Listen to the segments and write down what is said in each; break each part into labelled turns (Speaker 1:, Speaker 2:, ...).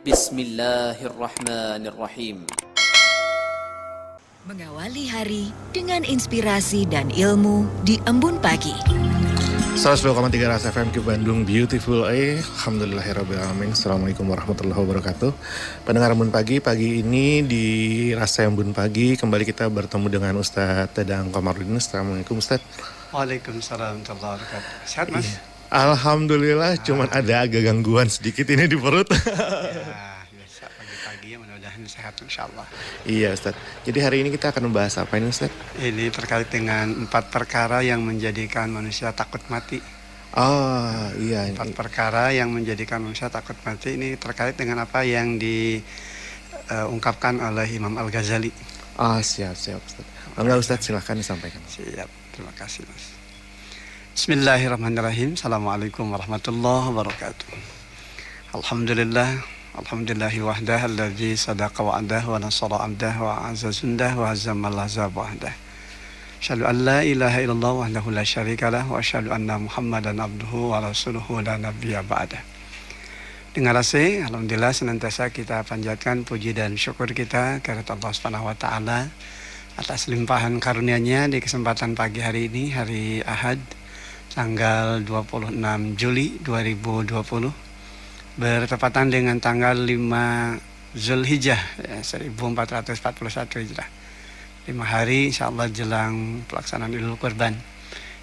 Speaker 1: Bismillahirrahmanirrahim.
Speaker 2: Mengawali hari dengan inspirasi dan ilmu di Embun Pagi.
Speaker 3: 102,3 Rasa FM ke Bandung, Beautiful Alhamdulillahirrabbilalamin. Assalamualaikum warahmatullahi wabarakatuh. Pendengar Embun Pagi, pagi ini di Rasa Embun Pagi kembali kita bertemu dengan Ustadz Dadang Komarudin. Assalamualaikum Ustadz.
Speaker 4: Waalaikumsalam warahmatullahi wabarakatuh. Sehat Mas?
Speaker 3: Iya. Alhamdulillah, cuman ada agak gangguan sedikit ini di perut.
Speaker 4: Ya, biasa pagi-pagi ya, mudah-mudahan sehat insya Allah.
Speaker 3: Iya Ustadz, jadi hari ini kita akan membahas apa ini Ustadz?
Speaker 4: Ini terkait dengan 4 perkara yang menjadikan manusia takut mati.
Speaker 3: Oh iya.
Speaker 4: 4 perkara yang menjadikan manusia takut mati ini terkait dengan apa yang diungkapkan oleh Imam Al-Ghazali.
Speaker 3: Siap Ustadz. Enggak Ustadz, silahkan disampaikan.
Speaker 4: Siap, terima kasih Mas. Bismillahirrahmanirrahim. Assalamualaikum warahmatullahi wabarakatuh. Alhamdulillahi wahdah alladzi sadaqa wa'dah wa nasara 'abdah wa a'azza jundah wa hazzamal ahzab wahdah. Asyhadu an la ilaha illallah wahdahu la syarikalah wa asyhadu anna Muhammadan abduhu wa rasuluhu la nabiyya ba'dah. Dengar rasa, alhamdulillah senantiasa kita panjatkan puji dan syukur kita kepada Allah Subhanahu wa taala atas limpahan karunia-Nya di kesempatan pagi hari ini, hari Ahad, tanggal 26 Juli 2020 bertepatan dengan tanggal 5 Zulhijjah 1441 Hijrah. 5 hari insyaallah jelang pelaksanaan Idul Kurban.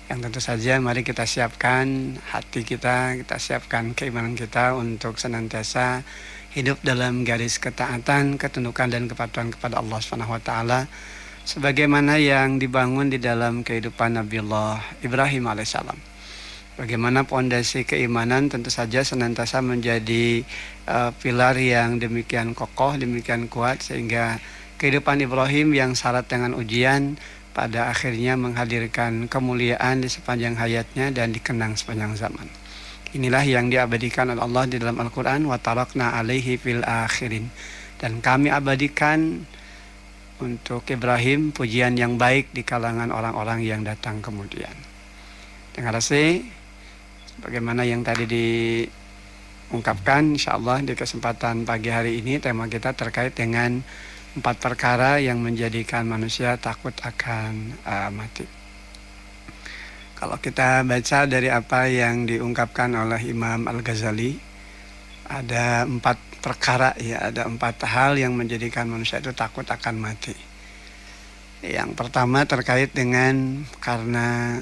Speaker 4: Yang tentu saja mari kita siapkan hati kita siapkan keimanan kita untuk senantiasa hidup dalam garis ketaatan, ketundukan dan kepatuhan kepada Allah Subhanahu wa taala sebagaimana yang dibangun di dalam kehidupan Nabiullah Ibrahim alaihissalam. Bagaimana pondasi keimanan tentu saja senantiasa menjadi pilar yang demikian kokoh, demikian kuat sehingga kehidupan Ibrahim yang syarat dengan ujian pada akhirnya menghadirkan kemuliaan di sepanjang hayatnya dan dikenang sepanjang zaman. Inilah yang diabadikan oleh Allah di dalam Al-Quran, wa tarakna alaihi fil akhirin, dan kami abadikan untuk Ibrahim pujian yang baik di kalangan orang-orang yang datang kemudian. Dengar kasih, bagaimana yang tadi diungkapkan, insyaallah di kesempatan pagi hari ini tema kita terkait dengan 4 perkara yang menjadikan manusia takut akan mati. Kalau kita baca dari apa yang diungkapkan oleh Imam Al-Ghazali, ada 4 perkara ya, ada 4 hal yang menjadikan manusia itu takut akan mati. Yang pertama terkait dengan karena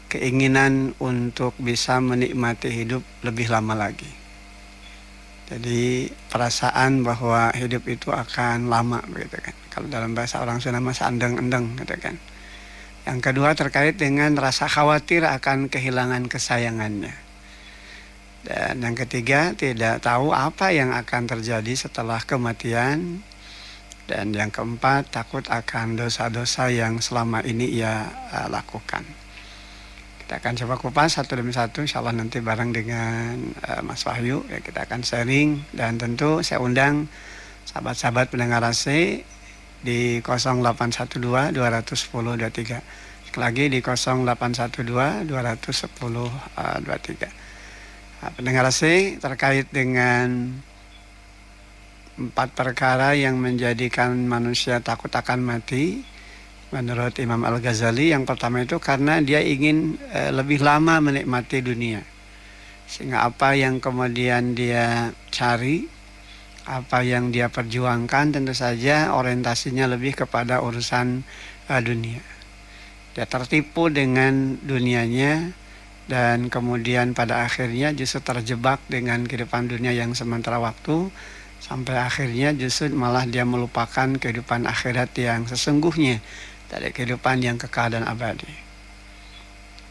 Speaker 4: keinginan untuk bisa menikmati hidup lebih lama lagi. Jadi perasaan bahwa hidup itu akan lama begitu kan. Kalau dalam bahasa orang Sunda mah andeng-endeng gitu kan. Yang kedua terkait dengan rasa khawatir akan kehilangan kesayangannya. Dan yang ketiga, tidak tahu apa yang akan terjadi setelah kematian. Dan yang keempat, takut akan dosa-dosa yang selama ini ia lakukan. Kita akan coba kupas satu demi satu, insyaallah nanti bareng dengan Mas Wahyu. Ya, kita akan sharing dan tentu saya undang sahabat-sahabat pendengar AC di 0812 210 23. Sekali lagi di 0812 210 23. Pendengar AC, terkait dengan 4 perkara yang menjadikan manusia takut akan mati menurut Imam Al-Ghazali, yang pertama itu karena dia ingin lebih lama menikmati dunia, sehingga apa yang kemudian dia cari, apa yang dia perjuangkan tentu saja orientasinya lebih kepada urusan dunia. Dia tertipu dengan dunianya dan kemudian pada akhirnya justru terjebak dengan kehidupan dunia yang sementara waktu, sampai akhirnya justru malah dia melupakan kehidupan akhirat yang sesungguhnya dari kehidupan yang kekal dan abadi.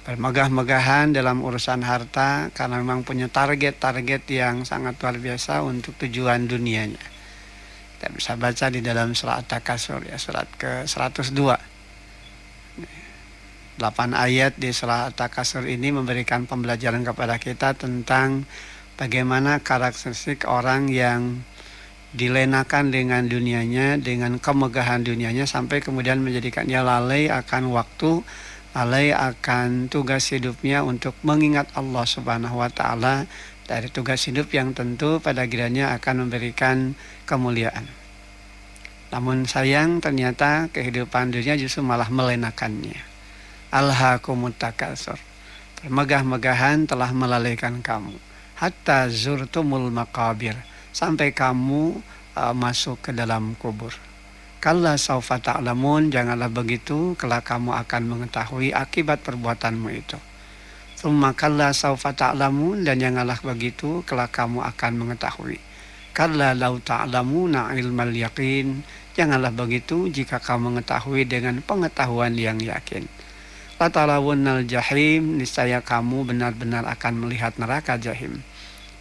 Speaker 4: Bermegah-megahan dalam urusan harta karena memang punya target-target yang sangat luar biasa untuk tujuan dunianya. Kita bisa baca di dalam surah At-Takasur ya, surat ke-102. 8 ayat di surah At-Takasur ini memberikan pembelajaran kepada kita tentang bagaimana karakteristik orang yang dilenakan dengan dunianya, dengan kemegahan dunianya, sampai kemudian menjadikannya lalai akan waktu, lalai akan tugas hidupnya untuk mengingat Allah Subhanahu wa taala dari tugas hidup yang tentu pada kiranya akan memberikan kemuliaan. Namun sayang ternyata kehidupan dunia justru malah melenakannya. Alhaakumut takatsur. Megah-megahan telah melalaikan kamu. Hatta zurtumul maqabir. Sampai kamu masuk ke dalam kubur. Kalla saufa ta'lamun, janganlah begitu, kelak kamu akan mengetahui akibat perbuatanmu itu. Tsumma kalla saufa ta'lamun, dan janganlah begitu, kelak kamu akan mengetahui. Kalla law ta'lamuna ilmal yaqin, janganlah begitu jika kamu mengetahui dengan pengetahuan yang yakin. Latarawunnal jahim, niscaya kamu benar-benar akan melihat neraka jahim.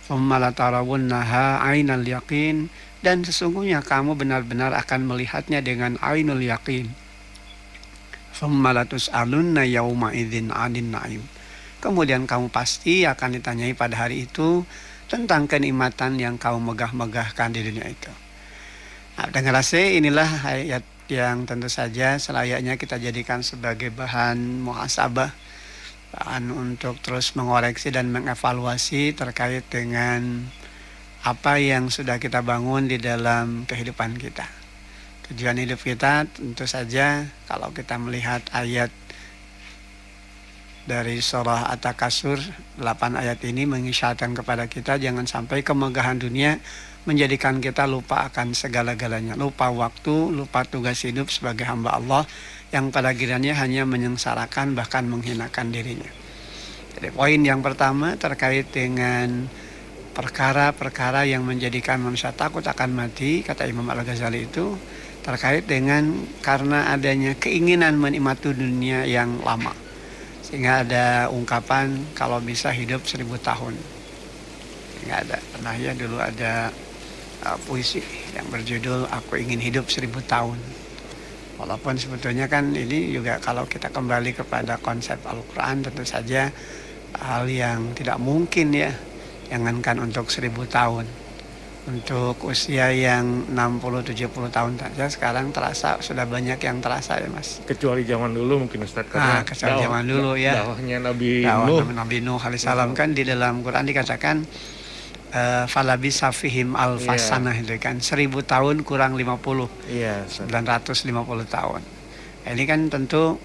Speaker 4: Tsumma latarawunnaha ainal yaqin, dan sesungguhnya kamu benar-benar akan melihatnya dengan ainul yaqin. Tsumma latus'alunna yauma idzin 'anil na'im. Kemudian kamu pasti akan ditanyai pada hari itu tentang kenikmatan yang kamu megah-megahkan di dunia itu. Nah, dengan rasa inilah ayat yang tentu saja selayaknya kita jadikan sebagai bahan muhasabah, bahan untuk terus mengoreksi dan mengevaluasi terkait dengan apa yang sudah kita bangun di dalam kehidupan kita. Tujuan hidup kita tentu saja kalau kita melihat ayat dari surah At-Takasur, 8 ayat ini mengisyaratkan kepada kita jangan sampai kemegahan dunia menjadikan kita lupa akan segala-galanya, lupa waktu, lupa tugas hidup sebagai hamba Allah yang pada kiranya hanya menyengsarakan bahkan menghinakan dirinya. Jadi poin yang pertama terkait dengan perkara-perkara yang menjadikan manusia takut akan mati, kata Imam Al-Ghazali itu terkait dengan karena adanya keinginan menikmati dunia yang lama. Sehingga ada ungkapan kalau bisa hidup 1000 tahun. Sehingga ada, pernah ya dulu ada puisi yang berjudul Aku Ingin Hidup 1000 Tahun. Walaupun sebetulnya kan ini juga kalau kita kembali kepada konsep Al-Quran tentu saja hal yang tidak mungkin ya. Jangankan untuk 1000 tahun. Untuk usia yang 60-70 tahun saja sekarang terasa, sudah banyak yang terasa ya Mas.
Speaker 3: Kecuali zaman dulu mungkin Ustaz, karena
Speaker 4: kecuali zaman dulu ya.
Speaker 3: Dakwahnya Nabi Nuh
Speaker 4: alaihissalam kan di dalam Quran dikatakan falabisa fihim alfasanah itu kan 1000 tahun kurang 50.
Speaker 3: Iya,
Speaker 4: 950 tahun. Ini kan tentu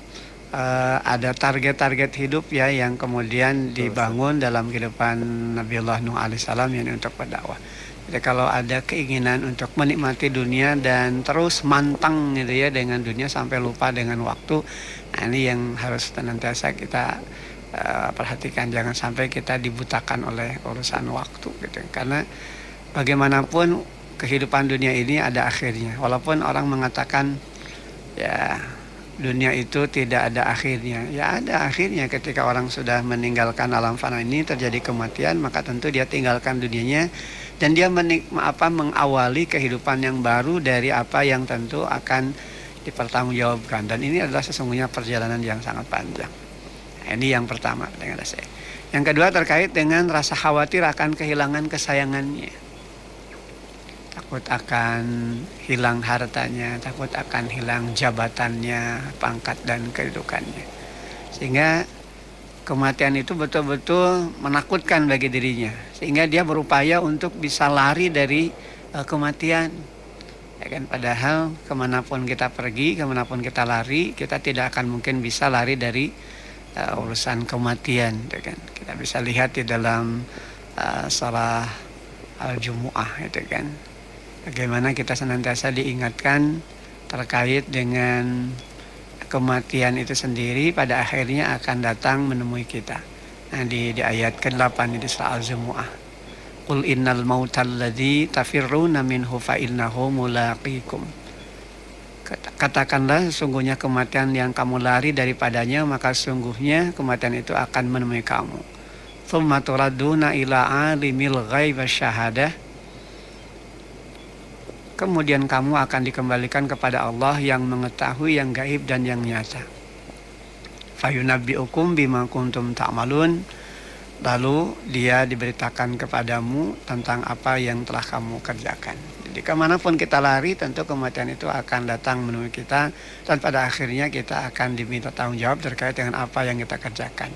Speaker 4: ada target-target hidup ya yang kemudian dibangun dalam kehidupan Nabiullah Nuh alaihissalam yang untuk berdakwah. Jadi kalau ada keinginan untuk menikmati dunia dan terus mantang gitu ya dengan dunia sampai lupa dengan waktu, nah ini yang harus senantiasa kita perhatikan, jangan sampai kita dibutakan oleh urusan waktu gitu. Karena bagaimanapun kehidupan dunia ini ada akhirnya. Walaupun orang mengatakan ya dunia itu tidak ada akhirnya, ya ada akhirnya. Ketika orang sudah meninggalkan alam fana ini terjadi kematian, maka tentu dia tinggalkan dunianya dan dia mengawali kehidupan yang baru dari apa yang tentu akan dipertanggungjawabkan. Dan ini adalah sesungguhnya perjalanan yang sangat panjang. Nah, ini yang pertama dengan rasa. Yang kedua terkait dengan rasa khawatir akan kehilangan kesayangannya. Takut akan hilang hartanya, takut akan hilang jabatannya, pangkat dan kedudukannya. Sehingga kematian itu betul-betul menakutkan bagi dirinya. Sehingga dia berupaya untuk bisa lari dari kematian. Ya kan, padahal kemanapun kita pergi, kemanapun kita lari, kita tidak akan mungkin bisa lari dari urusan kematian. Ya kan? Kita bisa lihat di dalam surah Al-Jumu'ah, itu kan. Bagaimana kita senantiasa diingatkan terkait dengan kematian itu sendiri pada akhirnya akan datang menemui kita. Nah, di ayat ke-8 di surah Al-Jumu'ah. Qul innal mautal ladzi tafirruna minhu fa innahu mulaqikum. Katakanlah sesungguhnya kematian yang kamu lari daripadanya, maka sungguhnya kematian itu akan menemui kamu. Tsumma turadduna ila alimil ghaib wasyahadah. Kemudian kamu akan dikembalikan kepada Allah yang mengetahui yang gaib dan yang nyata. Fayunabbi'ukum bima kuntum ta'malun. Lalu dia diberitakan kepadamu tentang apa yang telah kamu kerjakan. Jadi kemanapun kita lari tentu kematian itu akan datang menemui kita. Dan pada akhirnya kita akan diminta tanggung jawab terkait dengan apa yang kita kerjakan.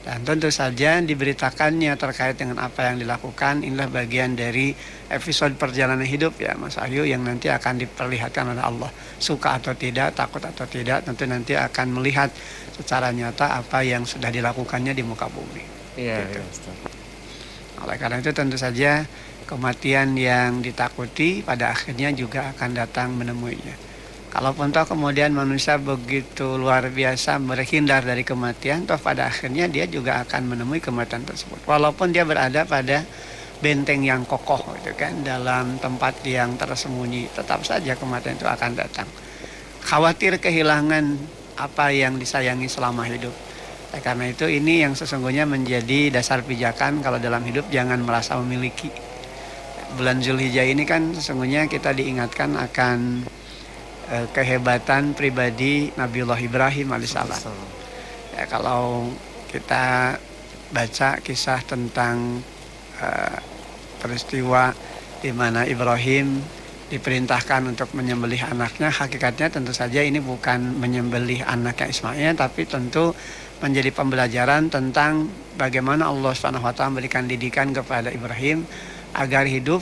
Speaker 4: Dan tentu saja diberitakannya terkait dengan apa yang dilakukan. Inilah bagian dari episode perjalanan hidup ya Mas Ayu, yang nanti akan diperlihatkan oleh Allah. Suka atau tidak, takut atau tidak, tentu nanti akan melihat secara nyata apa yang sudah dilakukannya di muka bumi.
Speaker 3: Iya,
Speaker 4: Gitu.
Speaker 3: iya, Ustaz.
Speaker 4: Oleh karena itu tentu saja kematian yang ditakuti pada akhirnya juga akan datang menemuinya. Kalaupun toh kemudian manusia begitu luar biasa berhindar dari kematian, toh pada akhirnya dia juga akan menemui kematian tersebut. Walaupun dia berada pada benteng yang kokoh gitu kan, dalam tempat yang tersembunyi, tetap saja kematian itu akan datang. Khawatir kehilangan apa yang disayangi selama hidup. Karena itu ini yang sesungguhnya menjadi dasar pijakan kalau dalam hidup, jangan merasa memiliki. Bulan Zulhijjah ini kan sesungguhnya kita diingatkan akan kehebatan pribadi Nabiullah Ibrahim alaihissalam. Ya, kalau kita baca kisah tentang peristiwa di mana Ibrahim diperintahkan untuk menyembelih anaknya, hakikatnya tentu saja ini bukan menyembelih anaknya Ismail, tapi tentu menjadi pembelajaran tentang bagaimana Allah SWT memberikan didikan kepada Ibrahim agar hidup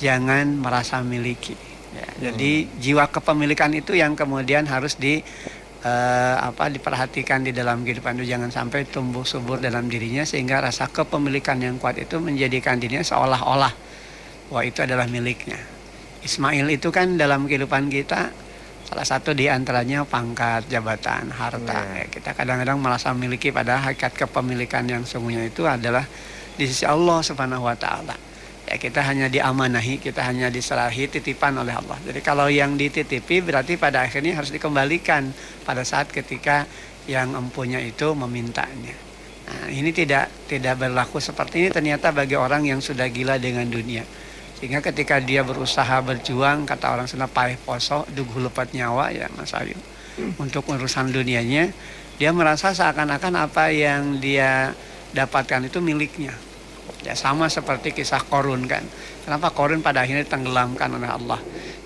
Speaker 4: jangan merasa miliki. Ya, jadi jiwa kepemilikan itu yang kemudian harus diperhatikan di dalam kehidupan itu, jangan sampai tumbuh subur dalam dirinya sehingga rasa kepemilikan yang kuat itu menjadikan dirinya seolah-olah bahwa itu adalah miliknya. Ismail itu kan dalam kehidupan kita salah satu di antaranya pangkat, jabatan, harta. Ya, kita kadang-kadang merasa memiliki, pada hakikat kepemilikan yang sungguhnya itu adalah di sisi Allah Subhanahu wa taala. Ya, kita hanya diamanahi, kita hanya diserahi titipan oleh Allah. Jadi kalau yang dititipi berarti pada akhirnya harus dikembalikan pada saat ketika yang empunya itu memintanya. Nah, ini tidak berlaku seperti ini ternyata bagi orang yang sudah gila dengan dunia. Sehingga ketika dia berusaha berjuang, kata orang Sunda paeh poso, duguh lepat nyawa ya Mas Ayu, untuk urusan dunianya, dia merasa seakan-akan apa yang dia dapatkan itu miliknya. Ya, sama seperti kisah Qorun kan. Kenapa Qorun pada akhirnya ditenggelamkan oleh Allah,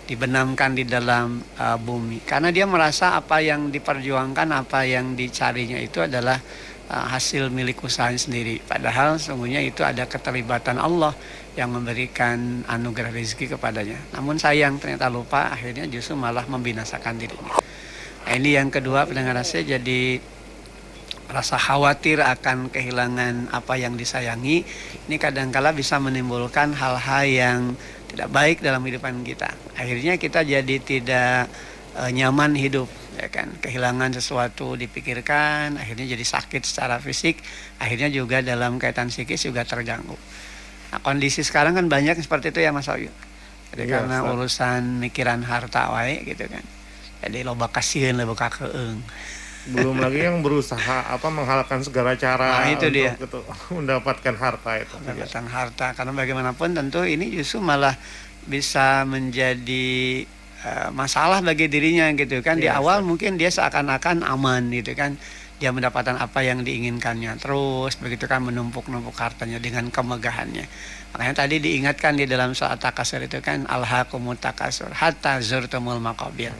Speaker 4: dibenamkan di dalam bumi? Karena dia merasa apa yang diperjuangkan, apa yang dicarinya itu adalah hasil milik usahanya sendiri. Padahal sesungguhnya itu ada keterlibatan Allah yang memberikan anugerah rezeki kepadanya. Namun sayang ternyata lupa, akhirnya justru malah membinasakan dirinya. Nah, ini yang kedua pendengar saya, jadi rasa khawatir akan kehilangan apa yang disayangi ini kadangkala bisa menimbulkan hal-hal yang tidak baik dalam kehidupan kita. Akhirnya kita jadi tidak nyaman hidup, ya kan? Kehilangan sesuatu dipikirkan, akhirnya jadi sakit secara fisik, akhirnya juga dalam kaitan psikis juga terganggu. Nah, kondisi sekarang kan banyak seperti itu ya Mas Ayu. Jadi ya, karena urusan mikiran harta wae gitu kan. Jadi loba kasihan loba kakeung.
Speaker 3: Belum lagi yang berusaha menghalalkan segala cara
Speaker 4: itu
Speaker 3: untuk
Speaker 4: dia.
Speaker 3: Mendapatkan harta itu.
Speaker 4: Mendapatkan harta, karena bagaimanapun tentu ini justru malah bisa menjadi masalah bagi dirinya gitu kan. Di awal mungkin dia seakan-akan aman gitu kan, dia mendapatkan apa yang diinginkannya, terus begitu kan menumpuk-numpuk hartanya dengan kemegahannya. Makanya tadi diingatkan di dalam surat Takasur itu kan, alhaakumut takasur hatta zurtumul maqabir.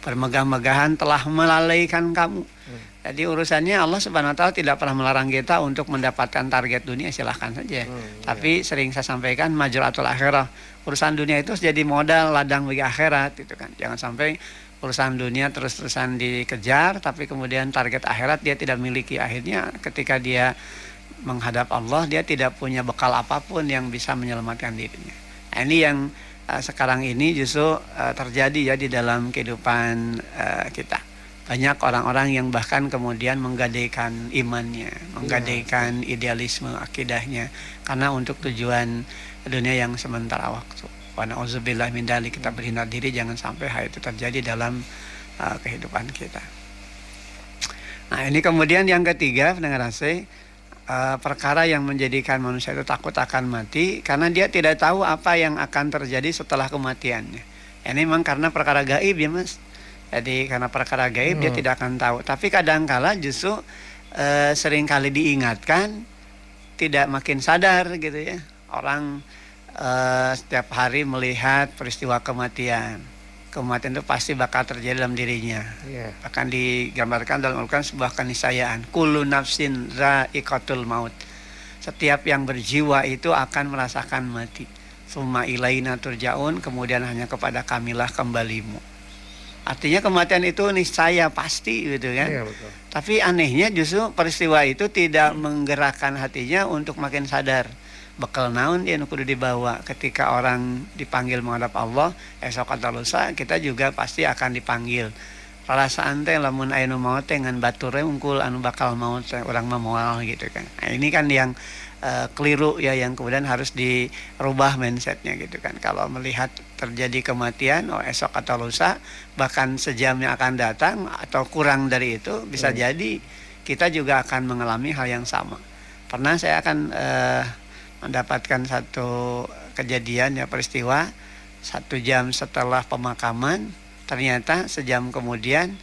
Speaker 4: Bermegah-megahan telah melalaikan kamu. Jadi urusannya Allah Subhanahu wa taala tidak pernah melarang kita untuk mendapatkan target dunia, silahkan saja. Tapi sering saya sampaikan majratul akhirah. Urusan dunia itu jadi modal ladang bagi akhirat gitu kan. Jangan sampai urusan dunia terus-terusan dikejar tapi kemudian target akhirat dia tidak miliki. Akhirnya ketika dia menghadap Allah, dia tidak punya bekal apapun yang bisa menyelamatkan dirinya. Nah, ini yang sekarang ini justru terjadi ya di dalam kehidupan kita. Banyak orang-orang yang bahkan kemudian menggadaikan imannya, menggadaikan idealisme akidahnya karena untuk tujuan dunia yang sementara waktu. Wa na'udzubillah min dzalik, kita berhindar diri jangan sampai hal itu terjadi dalam kehidupan kita. Nah, ini kemudian yang ketiga pendengar AC, perkara yang menjadikan manusia itu takut akan mati karena dia tidak tahu apa yang akan terjadi setelah kematiannya. Ini memang karena perkara gaib ya Mas. Jadi karena perkara gaib dia tidak akan tahu. Tapi kadangkala justru seringkali diingatkan tidak makin sadar gitu ya. Orang setiap hari melihat peristiwa kematian. kematian itu pasti bakal terjadi dalam dirinya.
Speaker 3: Iya.
Speaker 4: Bahkan digambarkan dalam Al-Quran sebuah keniscayaan. Kullu nafsin dha'iqatul maut. Setiap yang berjiwa itu akan merasakan mati. Tsumma ilaina turja'un, kemudian hanya kepada kamilah kembalimu. Artinya kematian itu niscaya pasti gitu kan.
Speaker 3: Iya, betul.
Speaker 4: Tapi anehnya justru peristiwa itu tidak menggerakkan hatinya untuk makin sadar. Bekal naon dia kudu dibawa ketika orang dipanggil menghadap Allah, esok atau lusa kita juga pasti akan dipanggil. Perasaan teh lamun aya nu maot teh ngan bature unggul anu bakal maot teh urang mah moal gitu kan. Nah, ini kan yang keliru ya, yang kemudian harus dirubah mindsetnya gitu kan. Kalau melihat terjadi kematian esok atau lusa, bahkan sejam yang akan datang atau kurang dari itu, bisa jadi kita juga akan mengalami hal yang sama. Pernah saya akan mendapatkan satu kejadian ya, peristiwa 1 jam setelah pemakaman, ternyata sejam kemudian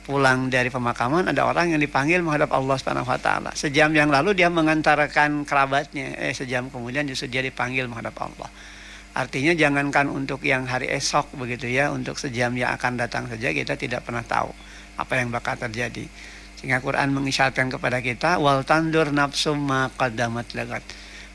Speaker 4: pulang dari pemakaman ada orang yang dipanggil menghadap Allah Subhanahu wa taala. Sejam yang lalu dia mengantarkan kerabatnya, sejam kemudian justru dia dipanggil menghadap Allah. Artinya jangankan untuk yang hari esok begitu ya, untuk sejam yang akan datang saja kita tidak pernah tahu apa yang bakal terjadi. Sehingga Quran mengisyaratkan kepada kita wal tandur nafsum ma qaddamat lagat.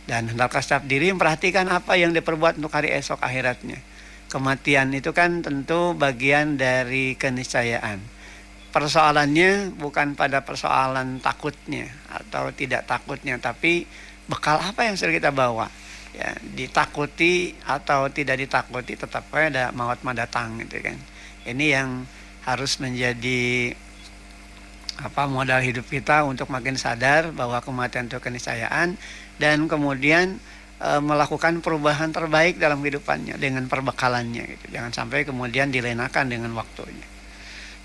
Speaker 4: Dan hendaklah setiap diri memperhatikan apa yang diperbuat untuk hari esok akhiratnya. Kematian itu kan tentu bagian dari keniscayaan. Persoalannya bukan pada persoalan takutnya atau tidak takutnya, tapi bekal apa yang sudah kita bawa. Ya, ditakuti atau tidak ditakuti tetap ada maut mah datang gitu kan. Ini yang harus menjadi modal hidup kita untuk makin sadar bahwa kematian itu keniscayaan, dan kemudian melakukan perubahan terbaik dalam kehidupannya dengan perbekalannya gitu. Jangan sampai kemudian dilenakan dengan waktunya.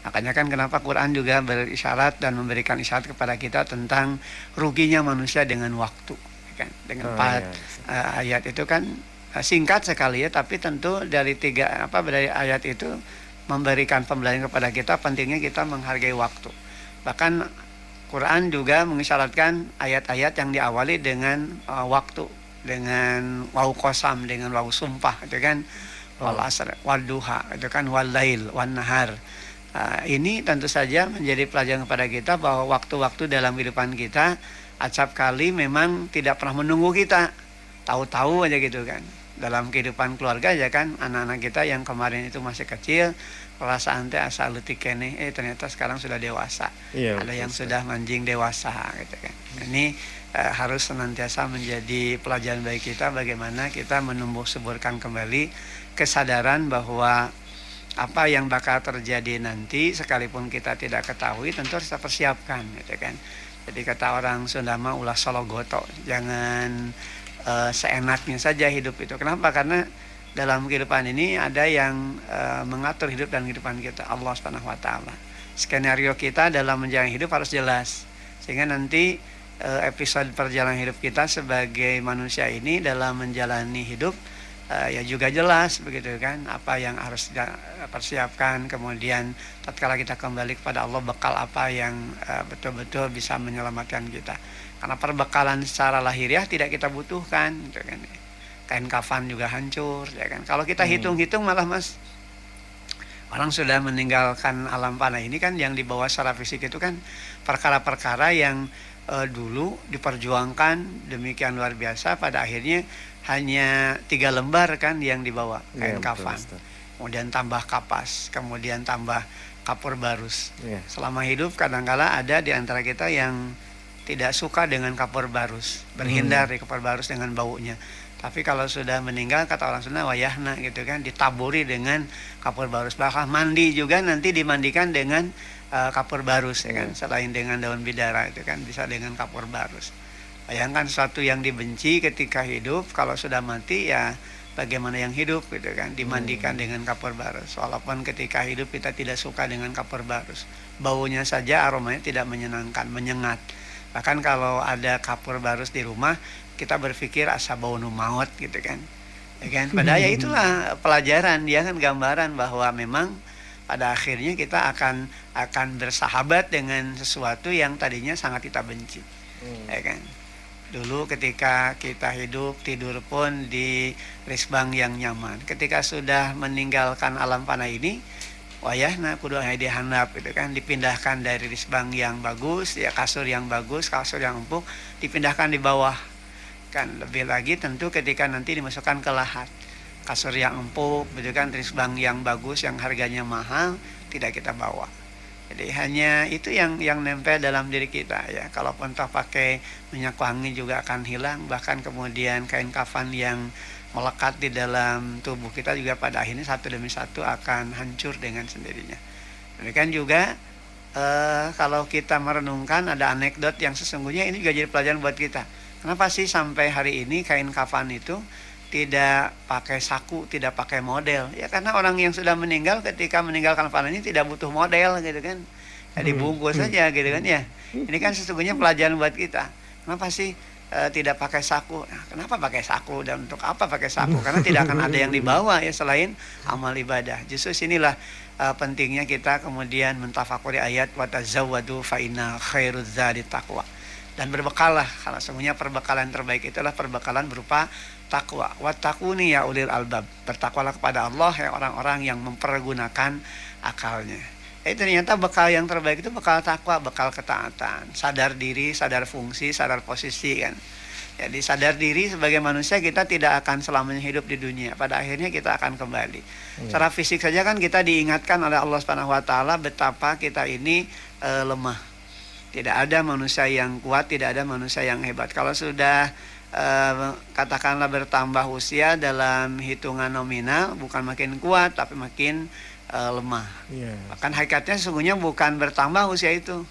Speaker 4: Makanya kan kenapa Quran juga berisyarat dan memberikan isyarat kepada kita tentang ruginya manusia dengan waktu kan. Dengan ayat itu kan singkat sekali ya, tapi tentu dari dari ayat itu memberikan pembelajaran kepada kita pentingnya kita menghargai waktu. Bahkan Quran juga mengisyaratkan ayat-ayat yang diawali dengan waktu, dengan waw qasam, dengan waw sumpah itu kan, wal asr wal duha itu kan, wal lail wan nahar. Ini tentu saja menjadi pelajaran kepada kita bahwa waktu-waktu dalam kehidupan kita acap kali memang tidak pernah menunggu kita, tahu-tahu aja gitu kan. Dalam kehidupan keluarga aja kan, anak-anak kita yang kemarin itu masih kecil, perasaan teh asal leutik keneh, ternyata sekarang sudah dewasa.
Speaker 3: Iya,
Speaker 4: ada yang sudah manjing dewasa gitu kan. Ini harus senantiasa menjadi pelajaran bagi kita bagaimana kita menumbuh suburkan kembali kesadaran bahwa apa yang bakal terjadi nanti sekalipun kita tidak ketahui tentu harus kita persiapkan gitu kan. Jadi kata orang Sunda mah ulah sologoto, jangan seenaknya saja hidup itu. Kenapa? Karena dalam kehidupan ini ada yang mengatur hidup dan kehidupan kita, Allah Subhanahu wa taala. Skenario kita dalam menjalani hidup harus jelas. Sehingga nanti episode perjalanan hidup kita sebagai manusia ini dalam menjalani hidup ya juga jelas begitu kan, apa yang harus kita persiapkan. Kemudian tatkala kita kembali kepada Allah, bekal apa yang betul-betul bisa menyelamatkan kita. Karena perbekalan secara lahiriah tidak kita butuhkan gitu kan. Kain kafan juga hancur ya kan. Kalau kita hitung-hitung malah Mas, orang sudah meninggalkan alam panah ini kan, yang dibawa secara fisik itu kan perkara-perkara yang dulu diperjuangkan demikian luar biasa, pada akhirnya hanya 3 lembar kan yang dibawa kain kafan. Kemudian tambah kapas, kemudian tambah kapur barus. Selama hidup kadang-kala ada di antara kita yang tidak suka dengan kapur barus, berhindar dari kapur barus dengan baunya. Tapi kalau sudah meninggal, kata orang Sunda wayahna gitu kan, ditaburi dengan kapur barus. Bahkan mandi juga nanti dimandikan dengan kapur barus ya kan. Selain dengan daun bidara itu kan bisa dengan kapur barus. Bayangkan sesuatu yang dibenci ketika hidup, kalau sudah mati ya bagaimana yang hidup gitu kan, dimandikan dengan kapur barus. Walaupun ketika hidup kita tidak suka dengan kapur barus, baunya saja aromanya tidak menyenangkan, menyengat. Bahkan kalau ada kapur barus di rumah, kita berpikir asa bau nu maot gitu kan. Ya kan? Padahal ya itulah pelajaran, dia kan gambaran bahwa memang pada akhirnya kita akan bersahabat dengan sesuatu yang tadinya sangat kita benci. Ya kan? Dulu ketika kita hidup, tidur pun di risbang yang nyaman. Ketika sudah meninggalkan alam fana ini, wayahna kudu aya dihandap gitu kan, dipindahkan dari risbang yang bagus, ya kasur yang bagus, kasur yang empuk, dipindahkan di bawah. Kan lebih lagi tentu ketika nanti dimasukkan ke lahat. Kasur yang empuk, gitu kan, risbang yang bagus, yang harganya mahal, tidak kita bawa. Jadi hanya itu yang nempel dalam diri kita ya. Kalaupun toh pakai minyak wangi juga akan hilang. Bahkan kemudian kain kafan yang melekat di dalam tubuh kita juga pada akhirnya satu demi satu akan hancur dengan sendirinya. Demikian juga kalau kita merenungkan ada anekdot yang sesungguhnya ini juga jadi pelajaran buat kita. Kenapa sih sampai hari ini kain kafan itu tidak pakai saku, tidak pakai model? Ya karena orang yang sudah meninggal ketika meninggalkan kafan ini tidak butuh model gitu kan. Ya dibungkus saja gitu kan ya. Ini kan sesungguhnya pelajaran buat kita. Kenapa sih tidak pakai saku? Nah, kenapa pakai saku dan untuk apa pakai saku? Karena tidak akan ada yang dibawa ya selain amal ibadah. Justru sinilah pentingnya kita kemudian mentafakuri ayat wa tazawwadu fa inna khairuz zadi taqwa. Dan berbekallah, karena semuanya perbekalan terbaik itulah perbekalan berupa takwa. Wattaquni ya ulil albab. Bertakwalah kepada Allah ya orang-orang yang mempergunakan akalnya. Itu ternyata bekal yang terbaik itu bekal takwa, bekal ketaatan. Sadar diri, sadar fungsi, sadar posisi kan. Jadi sadar diri sebagai manusia kita tidak akan selamanya hidup di dunia. Pada akhirnya kita akan kembali. Secara fisik saja kan kita diingatkan oleh Allah Subhanahu wa taala betapa kita ini lemah. Tidak ada manusia yang kuat, tidak ada manusia yang hebat. Kalau sudah katakanlah bertambah usia dalam hitungan nominal, bukan makin kuat tapi makin lemah. Yeah. Bahkan hakikatnya sesungguhnya bukan bertambah usia itu,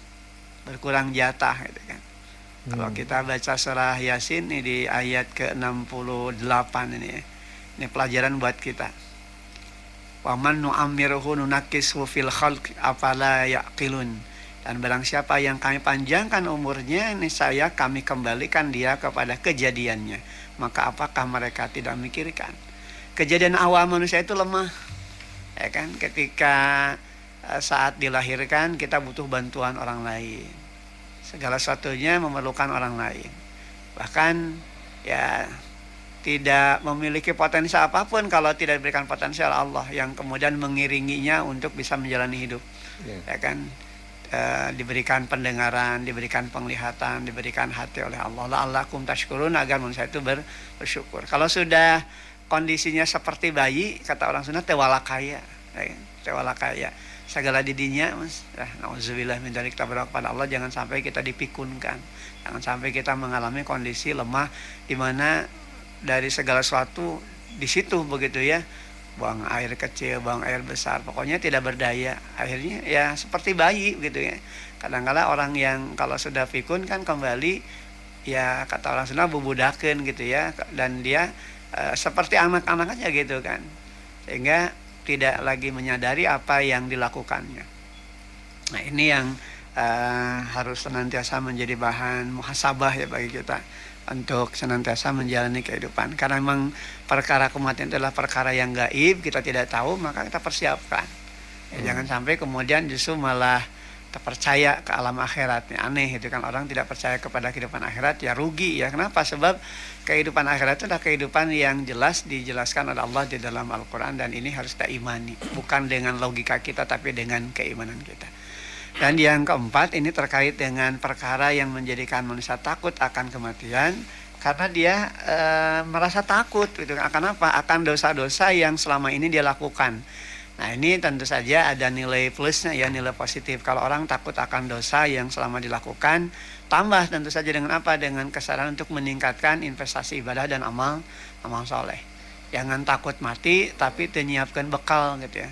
Speaker 4: berkurang jatah gitu kan. Kalau kita baca surah Yasin ini di ayat ke-68 ini ya. Ini pelajaran buat kita. Wa man nu'ammiruhu nunakkishu fil khalqi afala yaqilun. Dan barang siapa yang kami panjangkan umurnya, niscaya kami kembalikan dia kepada kejadiannya. Maka apakah mereka tidak memikirkan? Kejadian awal manusia itu lemah. Ya kan? Ketika saat dilahirkan kita butuh bantuan orang lain. Segala sesuatunya memerlukan orang lain. Bahkan ya tidak memiliki potensi apapun kalau tidak diberikan potensial Allah yang kemudian mengiringinya untuk bisa menjalani hidup. Ya kan? Diberikan pendengaran, diberikan penglihatan, diberikan hati oleh Allah. La'allakum tashkurun, agar manusia itu bersyukur. Kalau sudah kondisinya seperti bayi, kata orang Sunda tewalakaya, tewalakaya. Segala didinya, mas. Nauzubillah min dzalik, kita berdoa kepada Allah jangan sampai kita dipikunkan, jangan sampai kita mengalami kondisi lemah di mana dari segala sesuatu di situ begitu ya. Buang air kecil, buang air besar, pokoknya tidak berdaya. Akhirnya ya seperti bayi gitu ya. Kadang-kadang orang yang kalau sudah pikun kan kembali ya kata orang Sunda bubudakeun gitu ya. Dan dia seperti anak-anak aja gitu kan. Sehingga tidak lagi menyadari apa yang dilakukannya. Nah ini yang harus senantiasa menjadi bahan muhasabah ya bagi kita. Untuk senantiasa menjalani kehidupan. Karena memang perkara kematian adalah perkara yang gaib, kita tidak tahu, maka kita persiapkan. Ya, jangan sampai kemudian justru malah terpercaya ke alam akhiratnya. Aneh itu kan, orang tidak percaya kepada kehidupan akhirat ya rugi ya. Kenapa? Sebab kehidupan akhirat itu adalah kehidupan yang jelas dijelaskan oleh Allah di dalam Al-Quran, dan ini harus kita imani. Bukan dengan logika kita tapi dengan keimanan kita. Dan yang keempat ini terkait dengan perkara yang menjadikan manusia takut akan kematian, karena dia merasa takut gitu. Akan apa? Akan dosa-dosa yang selama ini dia lakukan. Nah ini tentu saja ada nilai plusnya ya, nilai positif. Kalau orang takut akan dosa yang selama dilakukan, tambah tentu saja dengan apa? Dengan kesadaran untuk meningkatkan investasi ibadah dan amal soleh. Jangan takut mati tapi menyiapkan bekal gitu ya.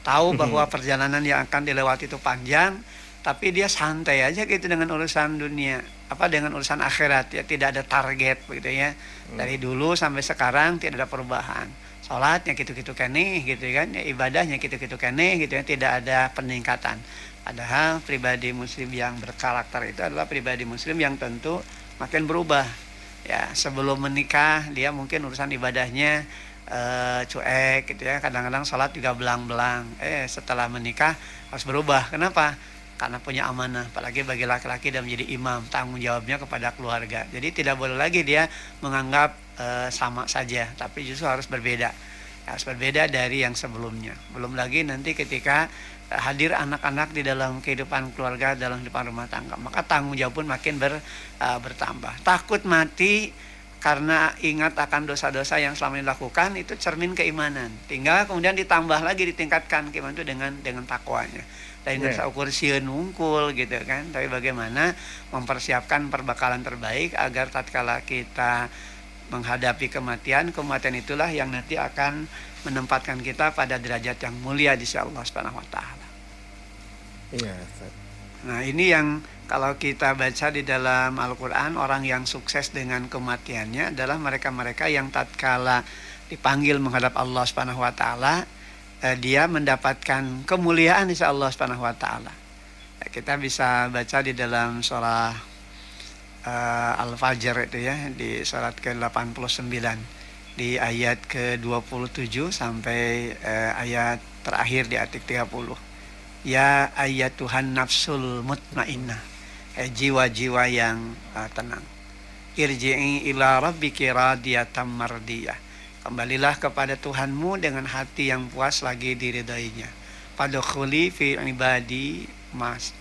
Speaker 4: Tahu bahwa perjalanan yang akan dilewati itu panjang, tapi dia santai aja gitu dengan urusan dunia, dengan urusan akhirat ya, tidak ada target begitu ya. Dari dulu sampai sekarang tidak ada perubahan. Salatnya gitu-gitu keneh gitu kan, ya, ibadahnya gitu-gitu keneh gitu ya, tidak ada peningkatan. Padahal pribadi muslim yang berkarakter itu adalah pribadi muslim yang tentu makin berubah. Ya, sebelum menikah dia mungkin urusan ibadahnya cuek gitu ya, kadang-kadang sholat juga belang-belang. Setelah menikah harus berubah. Kenapa? karena punya amanah, apalagi bagi laki-laki dan menjadi imam, tanggung jawabnya kepada keluarga. Jadi tidak boleh lagi dia menganggap sama saja, tapi justru harus berbeda dari yang sebelumnya. Belum lagi nanti ketika hadir anak-anak di dalam kehidupan keluarga, dalam kehidupan rumah tangga, maka tanggung jawab pun makin bertambah. Takut mati karena ingat akan dosa-dosa yang selama ini dilakukan, itu cermin keimanan. Tinggal kemudian ditambah lagi, ditingkatkan keimanan itu dengan takwanya. Dan nggak ukur sieun nungkul gitu kan. Tapi bagaimana mempersiapkan perbekalan terbaik agar tatkala kita menghadapi kematian itulah yang nanti akan menempatkan kita pada derajat yang mulia di sisi Allah Subhanahu wa taala.
Speaker 3: Iya,
Speaker 4: Nah, ini yang kalau kita baca di dalam Al-Qur'an, orang yang sukses dengan kematiannya adalah mereka-mereka yang tatkala dipanggil menghadap Allah Subhanahu wa taala, dia mendapatkan kemuliaan di sisi Allah Subhanahu wa taala. Kita bisa baca di dalam surah Al-Fajr itu ya, di surat ke-89 di ayat ke-27 sampai ayat terakhir di ayat 30. Ya ayyatuhan nafsul mutmainnah, jiwa-jiwa yang tenang. Irji'i ila rabbiki radiyatan mardiyah. Kembalilah kepada Tuhanmu dengan hati yang puas lagi diridainya. Fadkhuli fi ibadi,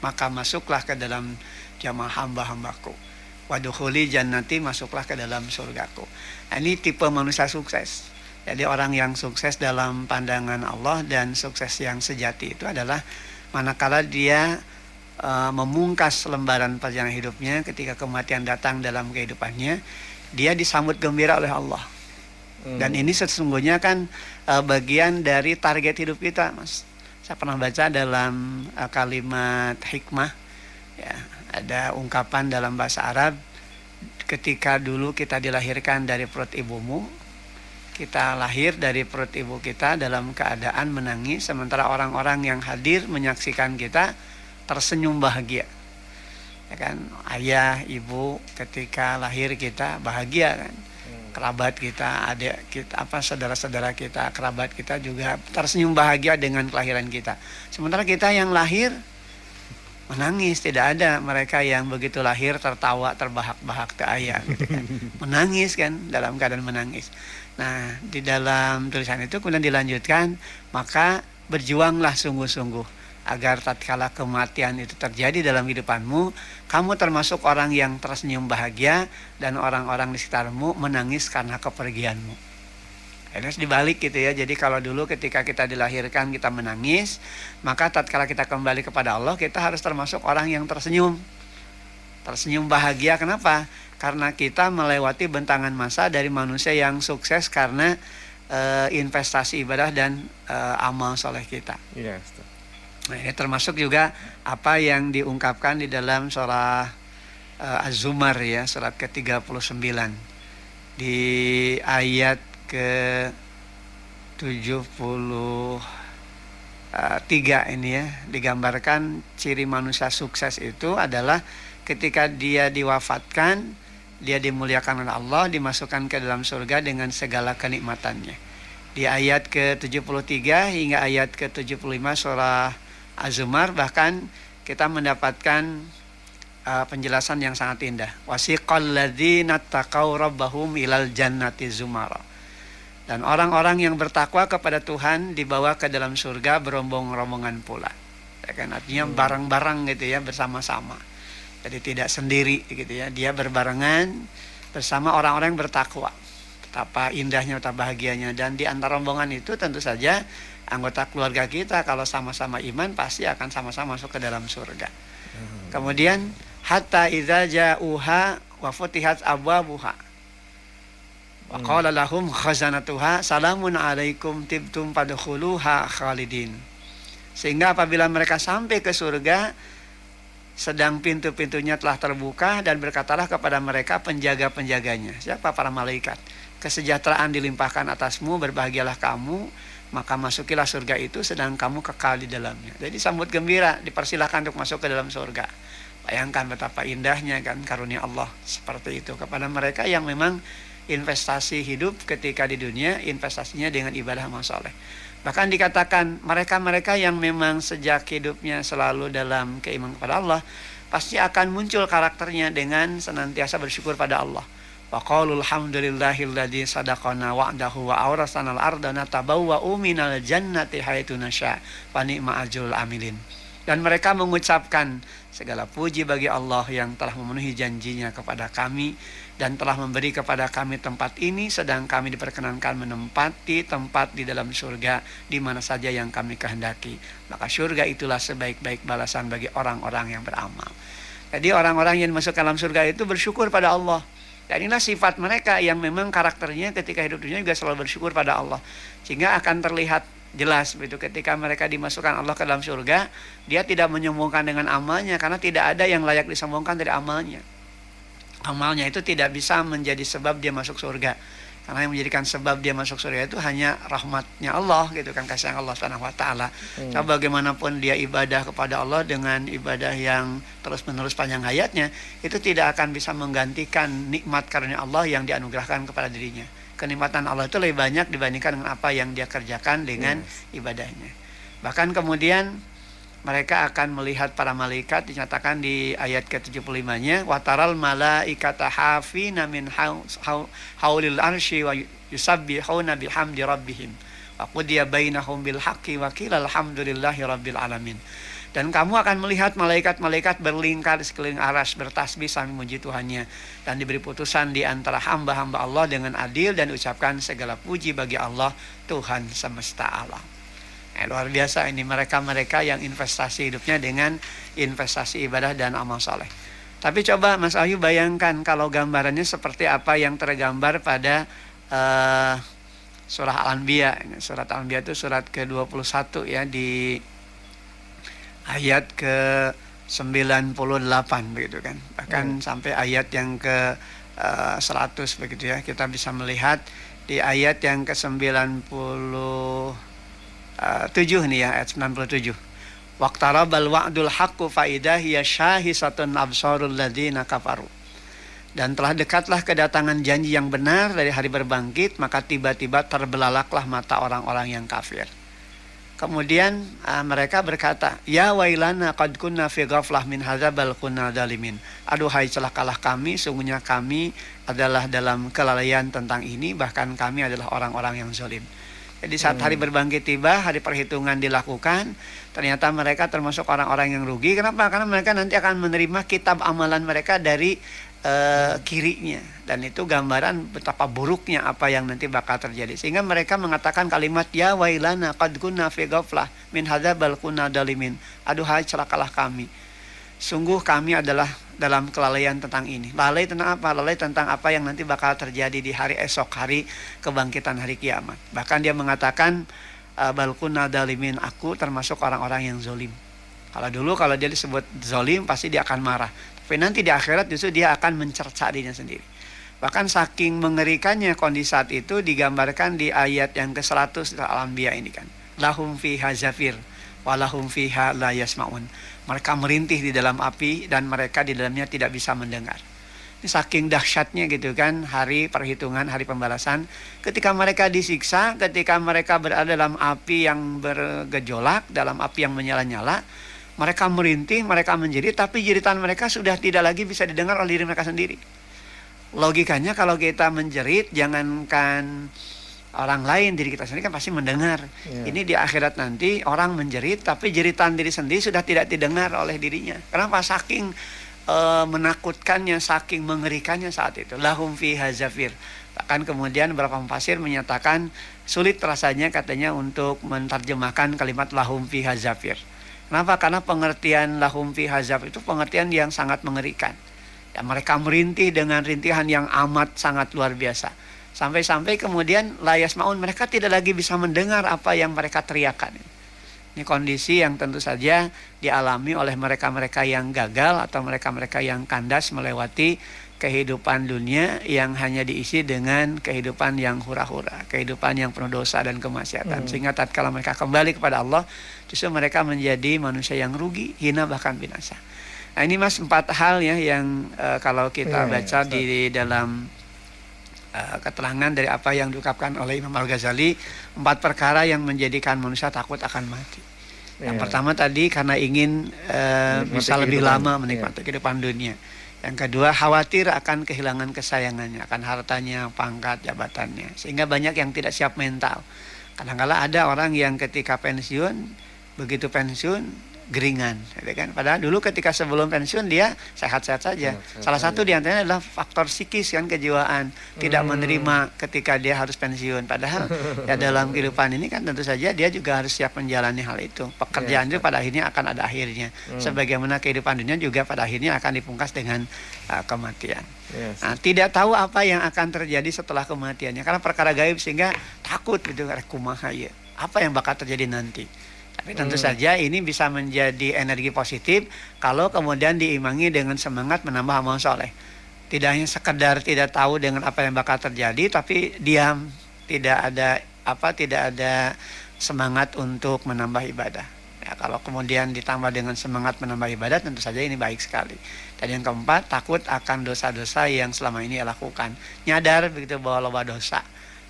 Speaker 4: maka masuklah ke dalam jamaah hamba-hambaku. Wadkhuli jannati, masuklah ke dalam surgaku. Nah, ini tipe manusia sukses. Jadi orang yang sukses dalam pandangan Allah dan sukses yang sejati itu adalah manakala dia memungkas lembaran perjalanan hidupnya, ketika kematian datang dalam kehidupannya, dia disambut gembira oleh Allah. Dan ini sesungguhnya kan bagian dari target hidup kita, Mas. Saya pernah baca dalam kalimat hikmah, ya, ada ungkapan dalam bahasa Arab, ketika dulu kita dilahirkan dari perut ibumu, kita lahir dari perut ibu kita dalam keadaan menangis, sementara orang-orang yang hadir menyaksikan kita tersenyum bahagia. Ya kan, ayah, ibu ketika lahir kita bahagia kan. Kerabat kita, adik kita, saudara-saudara kita, kerabat kita juga tersenyum bahagia dengan kelahiran kita. Sementara kita yang lahir menangis, tidak ada mereka yang begitu lahir tertawa terbahak-bahak ke ayah gitu kan. Menangis kan, dalam keadaan menangis. Nah, di dalam tulisan itu kemudian dilanjutkan, maka berjuanglah sungguh-sungguh agar tatkala kematian itu terjadi dalam kehidupanmu, kamu termasuk orang yang tersenyum bahagia dan orang-orang di sekitarmu menangis karena kepergianmu. Harus dibalik gitu ya. Jadi kalau dulu ketika kita dilahirkan kita menangis, maka tatkala kita kembali kepada Allah, kita harus termasuk orang yang tersenyum. Tersenyum bahagia. Kenapa? Karena kita melewati bentangan masa dari manusia yang sukses karena investasi ibadah dan amal soleh kita.
Speaker 3: Iya.
Speaker 4: Nah, ini termasuk juga apa yang diungkapkan di dalam surah Az-Zumar ya, surat ke-39 di ayat ke-73 ini ya, digambarkan ciri manusia sukses itu adalah ketika dia diwafatkan, dia dimuliakan oleh Allah, dimasukkan ke dalam surga dengan segala kenikmatannya. Di ayat ke-73 hingga ayat ke-75 surah Az-Zumar bahkan kita mendapatkan penjelasan yang sangat indah. Wasiqal ladzina taqaw rabbahum ilal jannati zumara. Dan orang-orang yang bertakwa kepada Tuhan dibawa ke dalam surga berombong-rombongan pula. Ya kan, artinya bareng-bareng gitu ya, bersama-sama. Jadi tidak sendiri gitu ya, dia berbarengan bersama orang-orang yang bertakwa. Betapa indahnya, betapa bahagianya. Dan di antara rombongan itu tentu saja anggota keluarga kita kalau sama-sama iman pasti akan sama-sama masuk ke dalam surga. Kemudian hatta idza ja'uha wa futihat abwabuha wa qala lahum khazanatuha salamun alaikum tibtum fadkhuluha khalidin. Sehingga apabila mereka sampai ke surga, sedang pintu-pintunya telah terbuka, dan berkatalah kepada mereka penjaga-penjaganya, siapa? Para malaikat, kesejahteraan dilimpahkan atasmu, berbahagialah kamu, maka masukilah surga itu sedang kamu kekal di dalamnya. Jadi sambut gembira, dipersilahkan untuk masuk ke dalam surga. Bayangkan betapa indahnya kan karunia Allah seperti itu kepada mereka yang memang investasi hidup ketika di dunia, investasinya dengan ibadah amal soleh. Bahkan dikatakan mereka-mereka yang memang sejak hidupnya selalu dalam keimanan kepada Allah, pasti akan muncul karakternya dengan senantiasa bersyukur pada Allah. Wa qaulul hamdulillahilladzi sadaqana wa'dahu wa awrasana al-ardha natabawwa'u minal jannati haitsu nasya wa ni'ma ajrul amilin. Dan mereka mengucapkan segala puji bagi Allah yang telah memenuhi janjinya kepada kami dan telah memberi kepada kami tempat ini, sedang kami diperkenankan menempati tempat di dalam surga di mana saja yang kami kehendaki. Maka surga itulah sebaik-baik balasan bagi orang-orang yang beramal. Jadi orang-orang yang masuk ke dalam surga itu bersyukur pada Allah. Dan inilah sifat mereka yang memang karakternya ketika hidup dunia juga selalu bersyukur pada Allah. Sehingga akan terlihat jelas begitu ketika mereka dimasukkan Allah ke dalam surga, dia tidak menyombongkan dengan amalnya karena tidak ada yang layak disombongkan dari amalnya. Amalnya itu tidak bisa menjadi sebab dia masuk surga. Karena yang menjadikan sebab dia masuk surga itu hanya rahmatnya Allah gitu kan, kasih Allah Subhanahu wa taala. Coba bagaimanapun dia ibadah kepada Allah dengan ibadah yang terus-menerus panjang hayatnya, itu tidak akan bisa menggantikan nikmat karunia Allah yang dianugerahkan kepada dirinya. Kenikmatan Allah itu lebih banyak dibandingkan dengan apa yang dia kerjakan dengan ibadahnya. Bahkan kemudian mereka akan melihat para malaikat, dinyatakan di ayat ke-75-nya, wataral malaikata hafina min haulil arsy wa yusabbihuna bihamdi rabbihim wa qudiya bainahum bil haqqi wa qila alhamdulillahi rabbil alamin. Dan kamu akan melihat malaikat-malaikat berlingkar di sekeliling arsy bertasbih sambil memuji Tuhannya, dan diberi putusan di antara hamba-hamba Allah dengan adil dan ucapkan segala puji bagi Allah Tuhan semesta alam. Luar biasa ini mereka-mereka yang investasi hidupnya dengan investasi ibadah dan amal soleh. Tapi coba Mas Ayu bayangkan kalau gambarannya seperti apa yang tergambar pada surah Al-Anbiya. Surat Al-Anbiya itu surat ke-21 ya, di ayat ke-98 begitu kan. Bahkan sampai ayat yang ke-100 begitu ya. Kita bisa melihat di ayat yang ke-97 nih ya, ayat 97. Waqtarabal wa'dul haqqu fa idza hiya syahisatun absarul ladzina kafaru. Dan telah dekatlah kedatangan janji yang benar dari hari berbangkit, maka tiba-tiba terbelalaklah mata orang-orang yang kafir. Kemudian mereka berkata, ya wailana qad kunna fi ghaflah min hadza bal kunna zalimin. Aduhai celakalah kami, sungguhnya kami adalah dalam kelalaian tentang ini, bahkan kami adalah orang-orang yang zalim. Jadi saat hari berbangkit tiba, hari perhitungan dilakukan, ternyata mereka termasuk orang-orang yang rugi. Kenapa? Karena mereka nanti akan menerima kitab amalan mereka dari kirinya. Dan itu gambaran betapa buruknya apa yang nanti bakal terjadi. Sehingga mereka mengatakan kalimat, ya wailana qad kunna fi ghaflah min hadza bal kunna zalimin. Aduhai celakalah kami, sungguh kami adalah dalam kelalaian tentang ini. Lalai tentang apa? Lalai tentang apa yang nanti bakal terjadi di hari esok, hari kebangkitan, hari kiamat. Bahkan dia mengatakan bal kunna zalimin, aku termasuk orang-orang yang zalim. Kalau dia disebut zalim pasti dia akan marah. Tapi nanti di akhirat justru dia akan mencerca dirinya sendiri. Bahkan saking mengerikannya kondisi saat itu digambarkan di ayat yang ke-100 Al-Anbiya ini kan. Lahum fiha zafir walahum fiha la yasmaun. Mereka merintih di dalam api dan mereka di dalamnya tidak bisa mendengar. Ini saking dahsyatnya gitu kan hari perhitungan, hari pembalasan. Ketika mereka disiksa, ketika mereka berada dalam api yang bergejolak, dalam api yang menyala-nyala, mereka merintih, mereka menjerit, tapi jeritan mereka sudah tidak lagi bisa didengar oleh diri mereka sendiri. Logikanya kalau kita menjerit, jangankan orang lain, diri kita sendiri kan pasti mendengar. Ini di akhirat nanti orang menjerit, tapi jeritan diri sendiri sudah tidak didengar oleh dirinya. Kenapa? Saking menakutkannya, saking mengerikannya saat itu. Lahum fiha zafir. Bahkan kemudian beberapa mufassir menyatakan sulit rasanya katanya untuk menterjemahkan kalimat lahum fiha zafir. Kenapa? Karena pengertian lahum fiha zafir itu pengertian yang sangat mengerikan. Ya, mereka merintih dengan rintihan yang amat sangat luar biasa. Sampai-sampai kemudian la yasmaun, mereka tidak lagi bisa mendengar apa yang mereka teriakan. Ini kondisi yang tentu saja dialami oleh mereka-mereka yang gagal atau mereka-mereka yang kandas melewati kehidupan dunia yang hanya diisi dengan kehidupan yang hura-hura, kehidupan yang penuh dosa dan kemaksiatan. Sehingga tatkala mereka kembali kepada Allah, justru mereka menjadi manusia yang rugi, hina bahkan binasa. Nah ini Mas 4 hal ya yang kalau kita baca di dalam keterangan dari apa yang diungkapkan oleh Imam Al-Ghazali, 4 perkara yang menjadikan manusia takut akan mati. Yang pertama tadi karena ingin bisa lebih lama menikmati kehidupan dunia. Yang kedua, khawatir akan kehilangan kesayangannya, akan hartanya, pangkat, jabatannya. Sehingga banyak yang tidak siap mental. Kadang-kala ada orang yang ketika pensiun, begitu pensiun, geringan. Gitu kan? Padahal dulu ketika sebelum pensiun dia sehat-sehat saja. Salah satu diantaranya adalah faktor psikis kan, kejiwaan. Tidak menerima ketika dia harus pensiun. Padahal ya dalam kehidupan ini kan tentu saja dia juga harus siap menjalani hal itu. Pekerjaan itu pada akhirnya akan ada akhirnya. Sebagaimana kehidupan dunia juga pada akhirnya akan dipungkas dengan kematian. Nah, tidak tahu apa yang akan terjadi setelah kematiannya. Karena perkara gaib sehingga takut gitu. Kumaha ya. Apa yang bakal terjadi nanti? Tapi tentu saja ini bisa menjadi energi positif kalau kemudian diimbangi dengan semangat menambah amal soleh. Tidak hanya sekedar tidak tahu dengan apa yang bakal terjadi, tapi diam, tidak ada semangat untuk menambah ibadah. Ya, kalau kemudian ditambah dengan semangat menambah ibadah, tentu saja ini baik sekali. Dan yang keempat, takut akan dosa-dosa yang selama ini ia lakukan. Nyadar begitu bahwa loba dosa.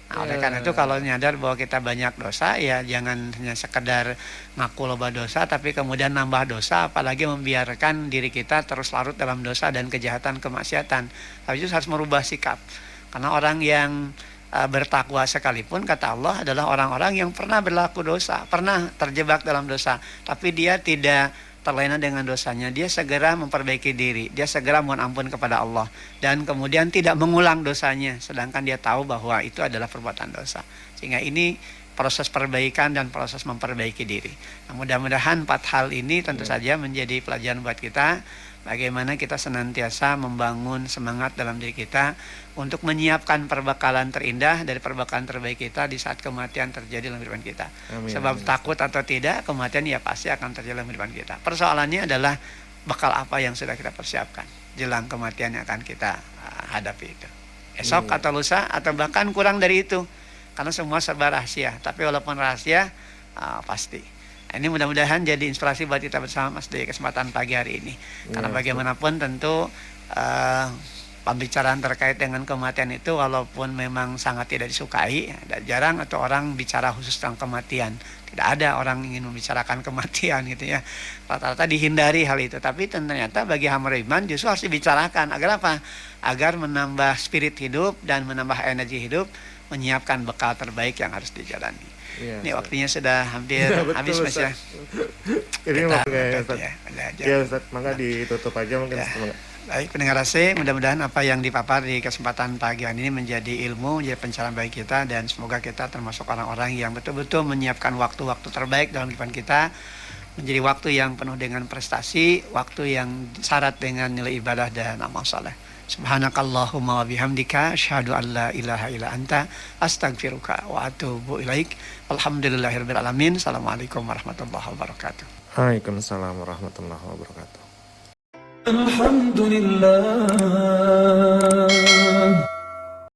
Speaker 4: Nah, oleh karena itu kalau nyadar bahwa kita banyak dosa, ya jangan hanya sekedar ngaku loba dosa, tapi kemudian nambah dosa, apalagi membiarkan diri kita terus larut dalam dosa dan kejahatan, kemaksiatan. Tapi itu harus merubah sikap. Karena orang yang bertakwa sekalipun, kata Allah, adalah orang-orang yang pernah berlaku dosa, pernah terjebak dalam dosa, tapi dia tidak terlena dengan dosanya, dia segera memperbaiki diri, dia segera mohon ampun kepada Allah, dan kemudian tidak mengulang dosanya, sedangkan dia tahu bahwa itu adalah perbuatan dosa. Sehingga ini proses perbaikan dan proses memperbaiki diri. Nah, mudah-mudahan 4 hal ini tentu saja menjadi pelajaran buat kita, bagaimana kita senantiasa membangun semangat dalam diri kita untuk menyiapkan perbekalan terindah dari perbekalan terbaik kita di saat kematian terjadi dalam kehidupan kita. Amin, sebab amin. Takut atau tidak, kematian ya pasti akan terjadi dalam kehidupan kita. Persoalannya adalah bekal apa yang sudah kita persiapkan jelang kematian yang akan kita hadapi itu. Esok atau lusa atau bahkan kurang dari itu. Karena semua serba rahasia. Tapi walaupun rahasia, pasti. Ini mudah-mudahan jadi inspirasi buat kita bersama Mas di kesempatan pagi hari ini. Karena bagaimanapun tentu pembicaraan terkait dengan kematian itu walaupun memang sangat tidak disukai, jarang atau orang bicara khusus tentang kematian. Tidak ada orang ingin membicarakan kematian gitu ya. Rata-rata dihindari hal itu. Tapi ternyata bagi hamba iman justru harus dibicarakan. Agar apa? Agar menambah spirit hidup dan menambah energi hidup, menyiapkan bekal terbaik yang harus dijalani. Ya, ini waktunya sudah hampir habis Mas ya.
Speaker 3: Ini Ustaz, maka ditutup aja mungkin.
Speaker 4: Ya. Baik pendengar AC, mudah-mudahan apa yang dipapar di kesempatan pagi ini menjadi ilmu, menjadi pencerahan bagi kita, dan semoga kita termasuk orang-orang yang betul-betul menyiapkan waktu-waktu terbaik dalam kehidupan kita, menjadi waktu yang penuh dengan prestasi, waktu yang syarat dengan nilai ibadah dan amal saleh. Subhanakallahumma wa bihamdika asyhadu an la ilaha illa anta astaghfiruka wa atubu ilaik. Alhamdulillahirabbil alamin. Assalamualaikum warahmatullahi wabarakatuh.
Speaker 3: Waalaikumsalam warahmatullahi wabarakatuh.
Speaker 5: Alhamdulillah